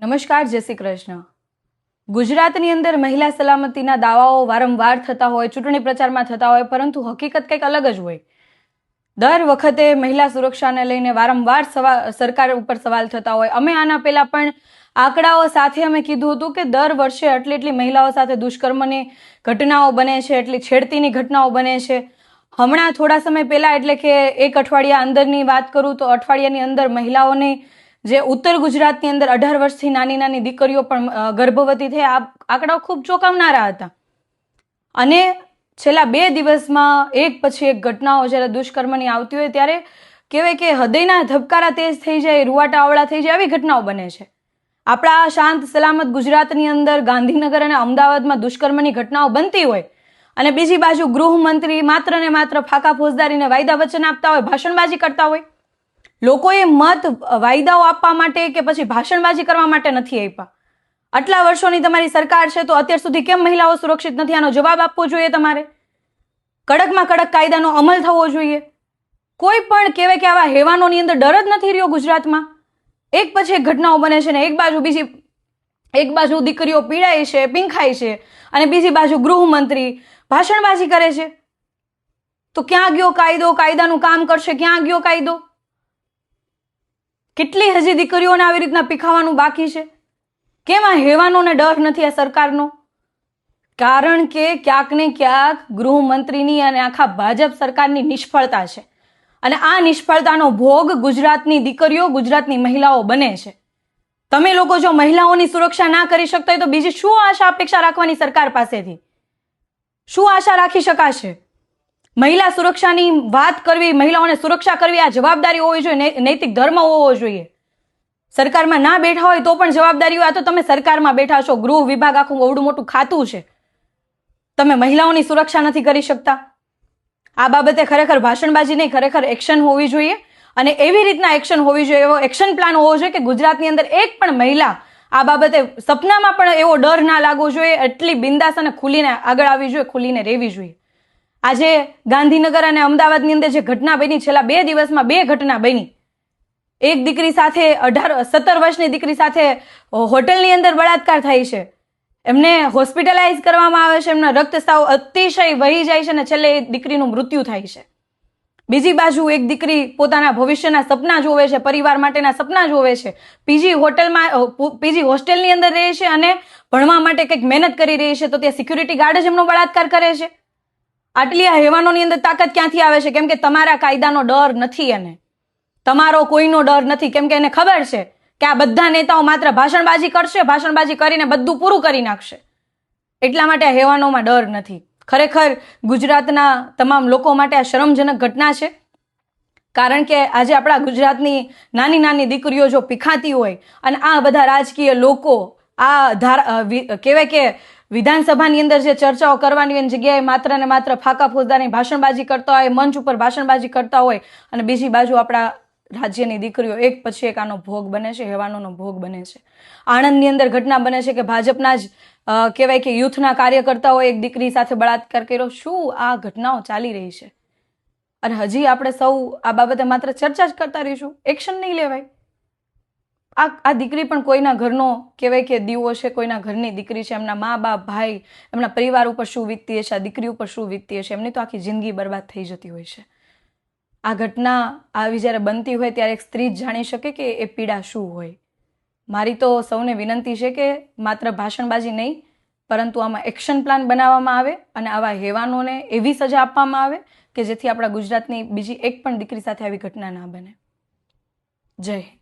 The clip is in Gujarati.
નમસ્કાર, જય શ્રી કૃષ્ણ। ગુજરાતની અંદર મહિલા સલામતીના દાવાઓ વારંવાર થતા હોય, ચૂંટણી પ્રચારમાં થતા હોય, પરંતુ હકીકત કંઈક અલગ જ હોય। દર વખતે મહિલા સુરક્ષાને લઈને વારંવાર સરકાર ઉપર સવાલ થતા હોય। અમે આના પહેલા પણ આંકડાઓ સાથે અમે કીધું હતું કે દર વર્ષે એટલી મહિલાઓ સાથે દુષ્કર્મની ઘટનાઓ બને છે, એટલી છેડતીની ઘટનાઓ બને છે। હમણાં થોડા સમય પહેલા એટલે કે એક અઠવાડિયા અંદરની વાત કરું તો અઠવાડિયાની અંદર મહિલાઓની જે ઉત્તર ગુજરાતની અંદર 18 વર્ષથી નાની દીકરીઓ પણ ગર્ભવતી થઈ, આ આંકડાઓ ખૂબ ચોંકાવનારા હતા। અને છેલ્લા 2 દિવસમાં એક પછી એક ઘટનાઓ જ્યારે દુષ્કર્મની આવતી હોય ત્યારે કહેવાય કે હૃદયના ધબકારા તેજ થઈ જાય, રૂવાટા આવળા થઈ જાય, આવી ઘટનાઓ બને છે। આપણા શાંત સલામત ગુજરાતની અંદર ગાંધીનગર અને અમદાવાદમાં દુષ્કર્મની ઘટનાઓ બનતી હોય અને બીજી બાજુ ગૃહમંત્રી માત્ર ને માત્ર ફાકા ફોજદારીને વાયદા વચન આપતા હોય, ભાષણબાજી કરતા હોય। લોકોએ મત વાયદાઓ આપવા માટે કે પછી ભાષણબાજી કરવા માટે નથી આપ્યા। આટલા વર્ષોની તમારી સરકાર છે તો અત્યાર સુધી કેમ મહિલાઓ સુરક્ષિત નથી, આનો જવાબ આપવો જોઈએ। તમારે કડકમાં કડક કાયદાનો અમલ થવો જોઈએ। કોઈ પણ કહેવાય કે આવા હેવાનોની અંદર ડર જ નથી રહ્યો ગુજરાતમાં। એક પછી એક ઘટનાઓ બને છે ને એક બાજુ દીકરીઓ પીડાય છે, પીંખાય છે અને બીજી બાજુ ગૃહમંત્રી ભાષણબાજી કરે છે। તો ક્યાં ગયો કાયદો? કાયદાનું કામ કરશે, ક્યાં ગયો કાયદો? કેટલી હજી દીકરીઓને આવી રીતના પીખાવાનું બાકી છે? કેમ આ હેવાનોને ડર નથી આ સરકારનો? કારણ કે ક્યાંક ને ક્યાંક ગૃહમંત્રીની અને આખા ભાજપ સરકારની નિષ્ફળતા છે અને આ નિષ્ફળતાનો ભોગ ગુજરાતની દીકરીઓ, ગુજરાતની મહિલાઓ બને છે। તમે લોકો જો મહિલાઓની સુરક્ષા ના કરી શકતા હોય તો બીજી શું આશા અપેક્ષા રાખવાની સરકાર પાસેથી? શું આશા રાખી શકાશે? મહિલા સુરક્ષાની વાત કરવી, મહિલાઓને સુરક્ષા કરવી આ જવાબદારી હોવી જોઈએ, નૈતિક ધર્મ હોવો જોઈએ। સરકારમાં ના બેઠા હોય તો પણ જવાબદારી હોય। આ તો તમે સરકારમાં બેઠા છો, ગૃહ વિભાગ આખું એવડું મોટું ખાતું છે, તમે મહિલાઓની સુરક્ષા નથી કરી શકતા। આ બાબતે ખરેખર ભાષણબાજી નહીં, ખરેખર એક્શન હોવી જોઈએ અને એવી રીતના એક્શન હોવી જોઈએ, એવો એક્શન પ્લાન હોવો જોઈએ કે ગુજરાતની અંદર એક પણ મહિલા આ બાબતે સપનામાં પણ એવો ડર ના લાગવો જોઈએ, એટલી બિંદાસ અને ખુલીને આગળ આવવી જોઈએ, ખુલીને રહેવી જોઈએ। આજે ગાંધીનગર અને અમદાવાદની અંદર જે ઘટના બની, છેલ્લા 2 દિવસમાં 2 ઘટના બની। એક દીકરી સાથે 17 વર્ષની દીકરી સાથે હોટલની અંદર બળાત્કાર થાય છે, એમને હોસ્પિટલાઇઝ કરવામાં આવે છે, એમના રક્તસ્રાવ અતિશય વહી જાય છે અને છેલ્લે એ દીકરીનું મૃત્યુ થાય છે। બીજી બાજુ એક દીકરી પોતાના ભવિષ્યના સપના જોવે છે, પરિવાર માટેના સપના જોવે છે, પીજી હોસ્ટેલની અંદર રહે છે અને ભણવા માટે કંઈક મહેનત કરી રહી છે, તો ત્યાં સિક્યુરિટી ગાર્ડ જ એમનો બળાત્કાર કરે છે। આટલી આ હેવાનોની અંદર તાકાત ક્યાંથી આવે છે? કેમ કે તમારા કાયદાનો ડર નથી, એને તમારો કોઈનો ડર નથી, કેમ કે એને ખબર છે કે આ બધા નેતાઓ માત્ર ભાષણબાજી કરશે, ભાષણબાજી કરીને બધું પૂરું કરી નાખશે, એટલા માટે આ હેવાનોમાં ડર નથી। ખરેખર ગુજરાતના તમામ લોકો માટે આ શરમજનક ઘટના છે, કારણ કે આજે આપણા ગુજરાતની નાની દીકરીઓ જો પીખાતી હોય અને આ બધા રાજકીય લોકો આ કહેવાય કે વિધાનસભાની અંદર જે ચર્ચાઓ કરવાની હોય જગ્યાએ માત્ર ને માત્ર ફાકા ફોજદારની ભાષણબાજી કરતા હોય, મંચ ઉપર ભાષણબાજી કરતા હોય અને બીજી બાજુ આપણા રાજ્યની દીકરીઓ એક પછી એક આનો ભોગ બને છે, હેવાનોનો ભોગ બને છે। આણંદની અંદર ઘટના બને છે કે ભાજપના જ કહેવાય કે યુથના કાર્યકર્તાઓએ એક દીકરી સાથે બળાત્કાર કર્યો। શું આ ઘટનાઓ ચાલી રહી છે અને હજી આપણે સૌ આ બાબતે માત્ર ચર્ચા જ કરતા રહીશું, એક્શન નહીં લેવાય? આ દીકરી પણ કોઈના ઘરનો કહેવાય કે દીવો છે, કોઈના ઘરની દીકરી છે, એમના મા બાપ, ભાઈ, એમના પરિવાર ઉપર શું વીતતી હશે, આ દીકરી ઉપર શું વીતતી હશે, એમની તો આખી જિંદગી બરબાદ થઈ જતી હોય છે। આ ઘટના આવી જ્યારે બનતી હોય ત્યારે એક સ્ત્રી જ જાણી શકે કે એ પીડા શું હોય। મારી તો સૌને વિનંતી છે કે માત્ર ભાષણબાજી નહીં, પરંતુ આમાં એક્શન પ્લાન બનાવવામાં આવે અને આવા હેવાનોને એવી સજા આપવામાં આવે કે જેથી આપણા ગુજરાતની બીજી એક પણ દીકરી સાથે આવી ઘટના ના બને। જય હિન્દ।